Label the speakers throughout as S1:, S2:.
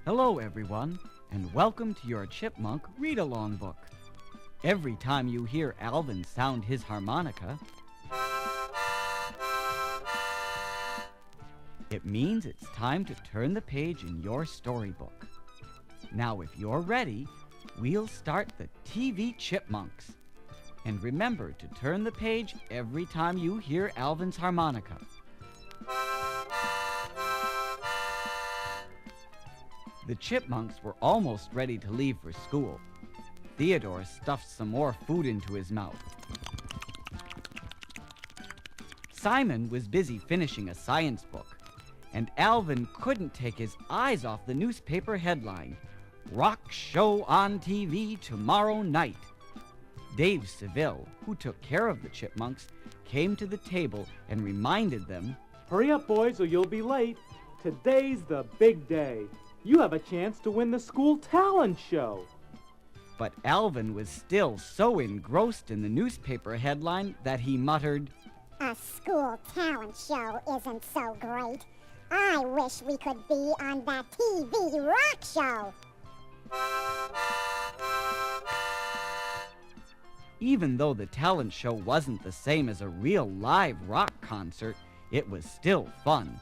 S1: Hello, everyone, and welcome to your Chipmunk read-along book. Every time you hear Alvin sound his harmonica, it means it's time to turn the page in your storybook. Now, if you're ready, we'll start the TV Chipmunks. And remember to turn the page every time you hear Alvin's harmonica. The Chipmunks were almost ready to leave for school. Theodore stuffed some more food into his mouth. Simon was busy finishing a science book, and Alvin couldn't take his eyes off the newspaper headline, "Rock Show on TV tomorrow night." Dave Seville, who took care of the Chipmunks, came to the table and reminded them,
S2: "Hurry up, boys, or you'll be late. Today's the big day. You have a chance to win the school talent show."
S1: But Alvin was still so engrossed in the newspaper headline that he muttered,
S3: "A school talent show isn't so great. I wish we could be on that TV rock show."
S1: Even though the talent show wasn't the same as a real live rock concert, it was still fun,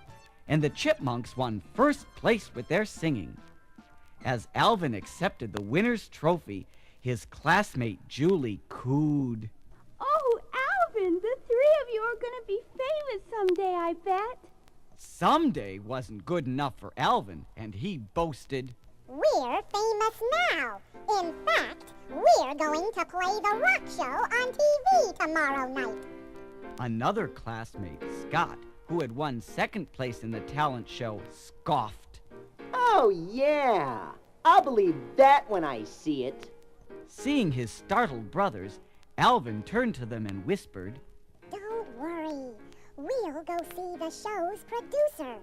S1: and the Chipmunks won first place with their singing. As Alvin accepted the winner's trophy, his classmate Julie cooed,
S4: "Oh, Alvin, the three of you are going to be famous someday, I bet."
S1: Someday wasn't good enough for Alvin, and he boasted,
S3: "We're famous now. In fact, we're going to play the rock show on TV tomorrow night."
S1: Another classmate, Scott, who had won second place in the talent show, scoffed.
S5: "Oh, yeah. I'll believe that when I see it."
S1: Seeing his startled brothers, Alvin turned to them and whispered,
S3: "Don't worry. We'll go see the show's producer."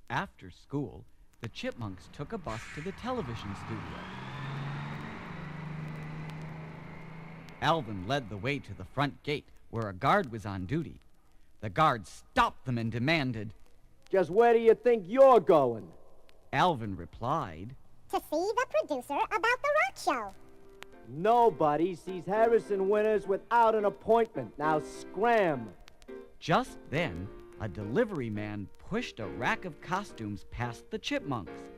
S1: After school, the Chipmunks took a bus to the television studio. Alvin led the way to the front gate, where a guard was on duty. The guard stopped them and demanded,
S5: "Just where do you think you're going?"
S1: Alvin replied,
S3: "To see the producer about the rock show."
S5: "Nobody sees Harrison winners without an appointment. Now scram."
S1: Just then, a delivery man pushed a rack of costumes past the Chipmunks.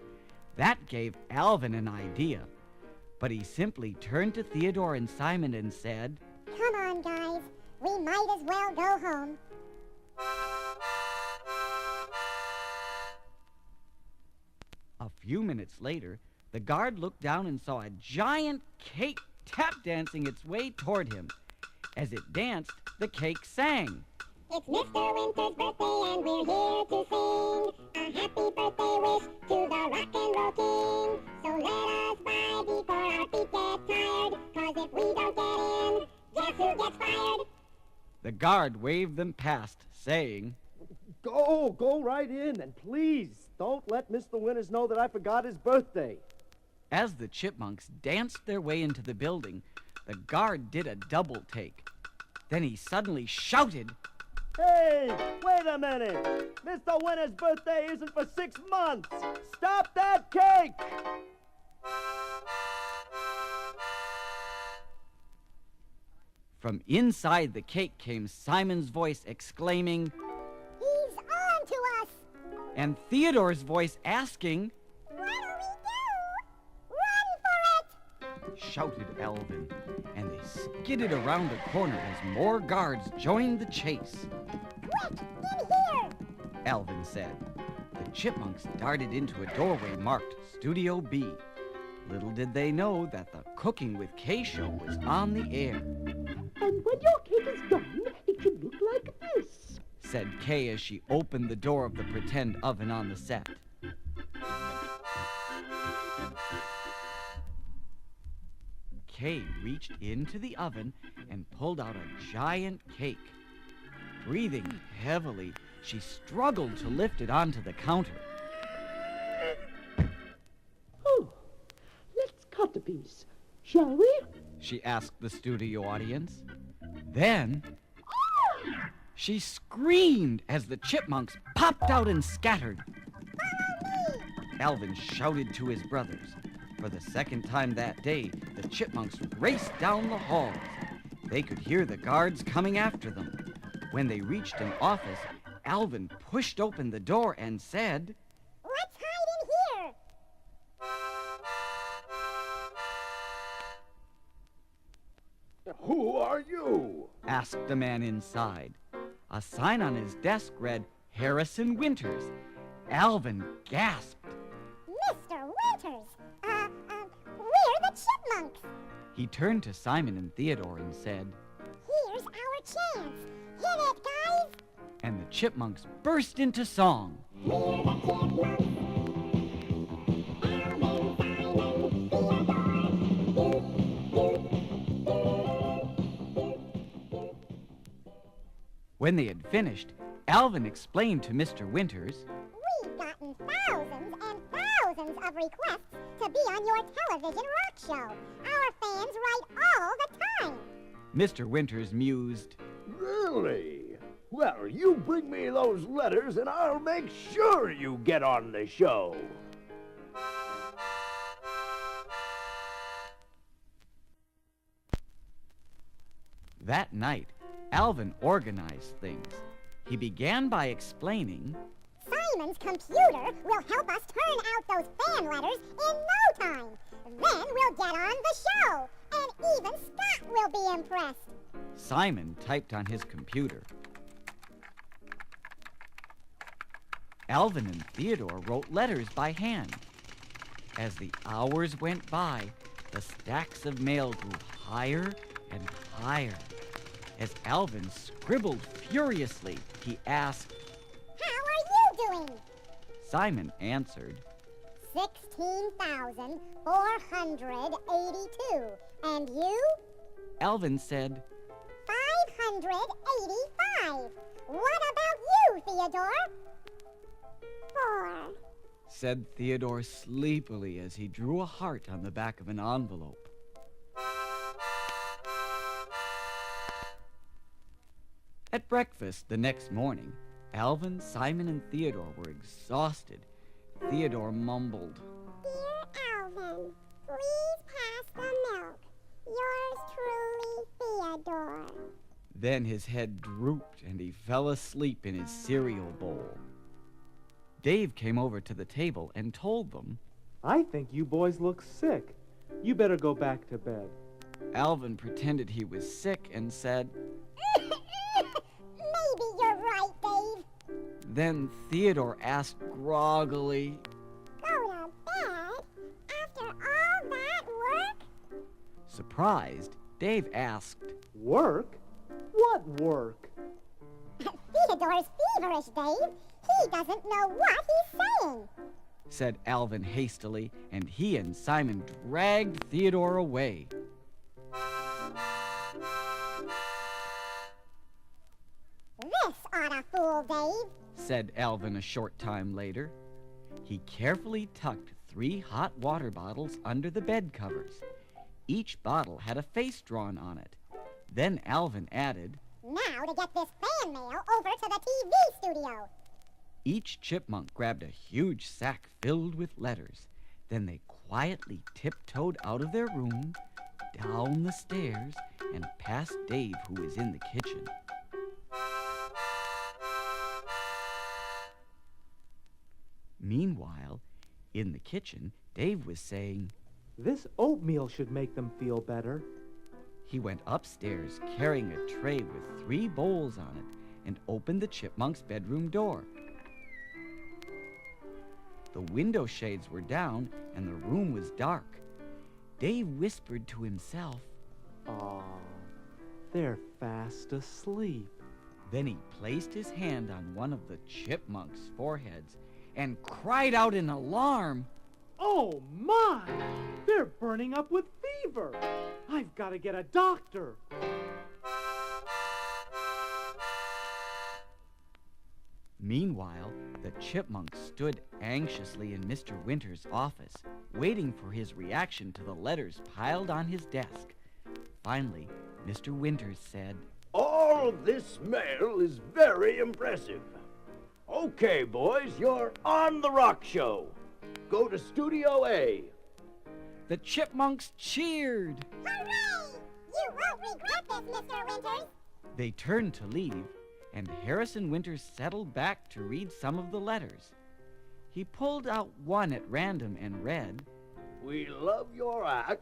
S1: That gave Alvin an idea, but he simply turned to Theodore and Simon and said,
S3: "Come on, guys. We might as well go home."
S1: A few minutes later, the guard looked down and saw a giant cake tap dancing its way toward him. As it danced, the cake sang.
S3: "It's Mr. Winter's birthday and we're here to sing a happy birthday wish to the rock and roll king. So let us buy before our feet get tired, 'cause if we don't get in, guess who gets fired?"
S1: The guard waved them past, saying,
S5: Go right in, and please don't let Mr. Winters know that I forgot his birthday."
S1: As the Chipmunks danced their way into the building, the guard did a double take. Then he suddenly shouted,
S5: "Hey, wait a minute! Mr. Winter's birthday isn't for 6 months! Stop that cake!"
S1: From inside the cake came Simon's voice exclaiming,
S3: "He's on to us!"
S1: and Theodore's voice asking,
S3: "What'll we do? Run for it!"
S1: shouted Alvin, and they skidded around a corner as more guards joined the chase.
S3: "Quick, in here!"
S1: Alvin said. The Chipmunks darted into a doorway marked Studio B. Little did they know that the Cooking with Kay show was on the air.
S4: "And when your cake is done, it should look like this,"
S1: said Kay as she opened the door of the pretend oven on the set. Kay reached into the oven and pulled out a giant cake. Breathing heavily, she struggled to lift it onto the counter.
S4: "Oh, let's cut a piece, shall we?"
S1: She asked the studio audience. Then, She screamed as the chipmunks popped out and scattered. Alvin shouted to his brothers. For the second time that day, the chipmunks raced down the halls. They could hear the guards coming after them. When they reached an office, Alvin pushed open the door and said,
S3: Let's hide in here.
S6: Who are you?
S1: asked the man inside. A sign on his desk read, Harrison Winters. Alvin gasped.
S3: Mr. Winters, we're the Chipmunks.
S1: He turned to Simon and Theodore and said,
S3: Here's our chance. Hit it, guys.
S1: and the chipmunks burst into song.
S3: We're the Chipmunks.
S1: When they had finished, Alvin explained to Mr. Winters,
S3: We've gotten thousands and thousands of requests to be on your television rock show. Our fans write all the time.
S1: Mr. Winters mused,
S6: Really? Well, you bring me those letters and I'll make sure you get on the show.
S1: That night, Alvin organized things. He began by explaining,
S3: Simon's computer will help us turn out those fan letters in no time. Then we'll get on the show, and even Scott will be impressed.
S1: Simon typed on his computer. Alvin and Theodore wrote letters by hand. As the hours went by, the stacks of mail grew higher and higher. As Alvin scribbled furiously, he asked,
S3: How are you doing?
S1: Simon answered,
S3: 16,482. And you?
S1: Alvin said,
S3: 585. What about you, Theodore? 4.
S1: said Theodore sleepily as he drew a heart on the back of an envelope. At breakfast the next morning, Alvin, Simon, and Theodore were exhausted. Theodore mumbled,
S3: Dear Alvin, please pass the milk. Yours truly, Theodore.
S1: Then his head drooped and he fell asleep in his cereal bowl. Dave came over to the table and told them.
S2: I think you boys look sick. You better go back to bed.
S1: Alvin pretended he was sick and said,
S3: Maybe you're right, Dave.
S1: Then Theodore asked groggily,
S3: Go to bed? After all that work?
S1: Surprised, Dave asked,
S2: Work? What work?
S3: Theodore's feverish, Dave. He doesn't know what he's saying.
S1: said Alvin hastily, and he and Simon dragged Theodore away.
S3: This oughta fool Dave.
S1: Said Alvin a short time later. He carefully tucked 3 hot water bottles under the bed covers. Each bottle had a face drawn on it. Then Alvin added,
S3: Now to get this fan mail over to the TV studio.
S1: Each chipmunk grabbed a huge sack filled with letters. Then they quietly tiptoed out of their room, down the stairs, and past Dave, who was in the kitchen. Meanwhile, in the kitchen, Dave was saying,
S2: This oatmeal should make them feel better.
S1: He went upstairs carrying a tray with 3 bowls on it and opened the chipmunk's bedroom door. The window shades were down and the room was dark. Dave whispered to himself.
S2: Aw, they're fast asleep.
S1: Then he placed his hand on one of the chipmunks' foreheads and cried out in alarm.
S2: Oh my! They're burning up with fever. I've got to get a doctor.
S1: Meanwhile, the chipmunk stood anxiously in Mr. Winter's office, waiting for his reaction to the letters piled on his desk. Finally, Mr. Winters said,
S6: All All this mail is very impressive. Okay, boys, you're on the rock show. Go to Studio A.
S1: The Chipmunks cheered.
S3: Hooray! You won't regret this, Mr. Winters.
S1: They turned to leave, and Harrison Winters settled back to read some of the letters. He pulled out one at random and read,
S6: We love your act.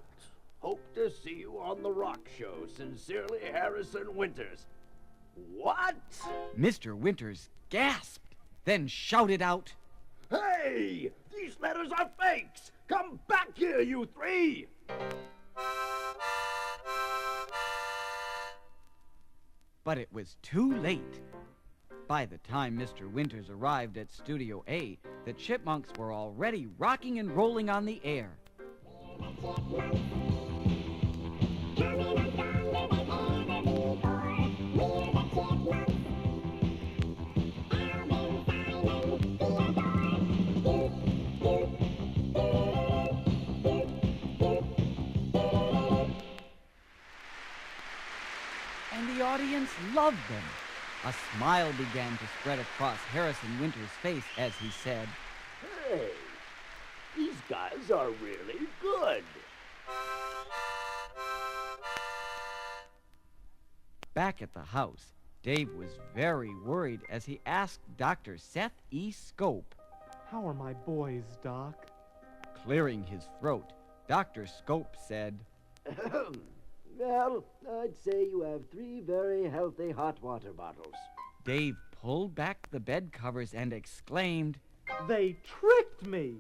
S6: Hope to see you on the rock show. Sincerely, Harrison Winters. What?
S1: Mr. Winters gasped, then shouted out,
S6: Hey! These letters are fakes! Come back here, you three!
S1: But it was too late. By the time Mr. Winters arrived at Studio A, the Chipmunks were already rocking and rolling on the air. And the audience loved them. A smile began to spread across Harrison Winters' face as he said,
S6: Hey, these guys are really good.
S1: Back at the house, Dave was very worried as he asked Dr. Seth E. Scope.
S2: How are my boys, Doc?
S1: Clearing his throat, Dr. Scope said,
S5: Well, I'd say you have 3 very healthy hot water bottles.
S1: Dave pulled back the bed covers and exclaimed,
S2: They tricked me!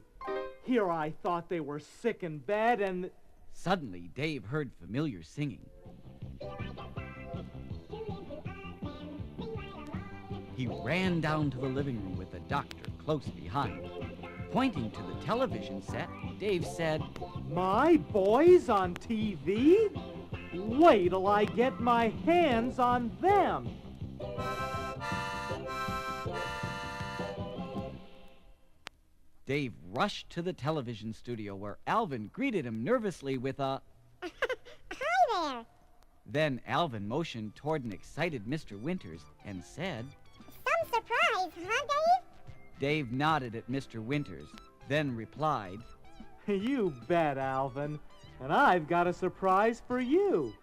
S2: Here I thought they were sick and bad, and...
S1: Suddenly, Dave heard familiar singing. He ran down to the living room with the doctor close behind. Pointing to the television set, Dave said,
S2: My boys on TV? Wait till I get my hands on them!
S1: Dave rushed to the television studio where Alvin greeted him nervously with a,
S3: Hi there.
S1: Then Alvin motioned toward an excited Mr. Winters and said,
S3: Some surprise, huh, Dave?
S1: Dave nodded at Mr. Winters, then replied,
S2: You bet, Alvin. And I've got a surprise for you.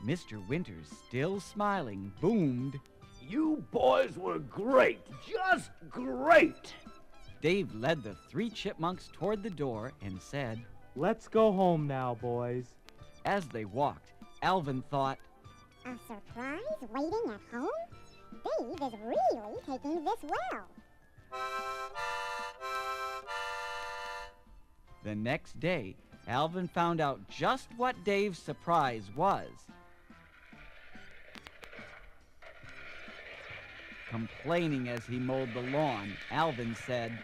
S1: Mr. Winters, still smiling, boomed,
S6: You boys were great, just great.
S1: Dave led the 3 chipmunks toward the door and said,
S2: Let's go home now, boys.
S1: As they walked, Alvin thought,
S3: A surprise waiting at home? Dave is really taking this well.
S1: The next day, Alvin found out just what Dave's surprise was. Complaining as he mowed the lawn, Alvin said,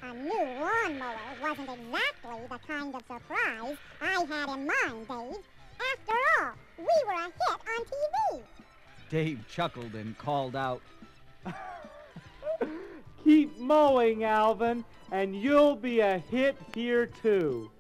S3: A new lawnmower wasn't exactly the kind of surprise I had in mind, Dave. After all, we were a hit on TV.
S1: Dave chuckled and called out,
S2: Keep mowing, Alvin, and you'll be a hit here too.